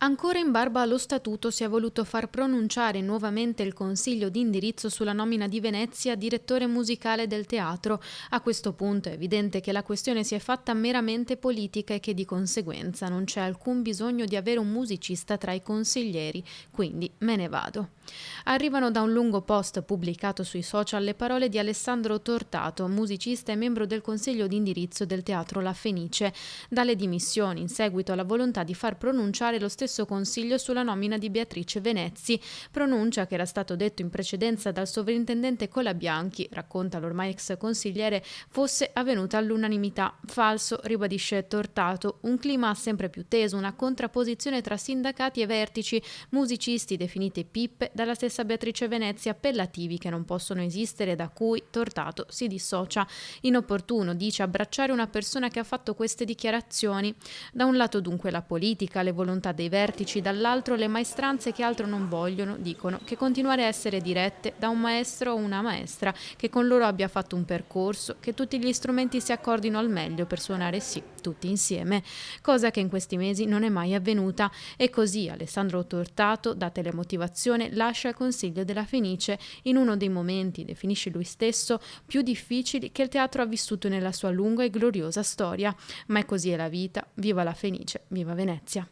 Ancora in barba allo statuto si è voluto far pronunciare nuovamente il consiglio di indirizzo sulla nomina di Venezia direttore musicale del teatro. A questo punto è evidente che la questione si è fatta meramente politica e che di conseguenza non c'è alcun bisogno di avere un musicista tra i consiglieri, quindi me ne vado. Arrivano da un lungo post pubblicato sui social le parole di Alessandro Tortato, musicista e membro del consiglio di indirizzo del teatro La Fenice, dalle dimissioni in seguito alla volontà di far pronunciare lo stesso consiglio sulla nomina di Beatrice Venezzi, pronuncia che era stato detto in precedenza dal sovrintendente Colabianchi, racconta l'ormai ex consigliere, fosse avvenuta all'unanimità. Falso, ribadisce Tortato, un clima sempre più teso, una contrapposizione tra sindacati e vertici, musicisti definite pippe dalla stessa Beatrice Venezzi, appellativi che non possono esistere, da cui Tortato si dissocia. Inopportuno, dice, abbracciare una persona che ha fatto queste dichiarazioni. Da un lato dunque la politica, le volontà dei vertici, dall'altro le maestranze che altro non vogliono, dicono che continuare a essere dirette da un maestro o una maestra che con loro abbia fatto un percorso, che tutti gli strumenti si accordino al meglio per suonare sì, tutti insieme, cosa che in questi mesi non è mai avvenuta. E così Alessandro Tortato, date le motivazioni, lascia il Consiglio della Fenice in uno dei momenti, definisce lui stesso, più difficili che il teatro ha vissuto nella sua lunga e gloriosa storia. Ma è così è la vita, viva la Fenice, viva Venezia.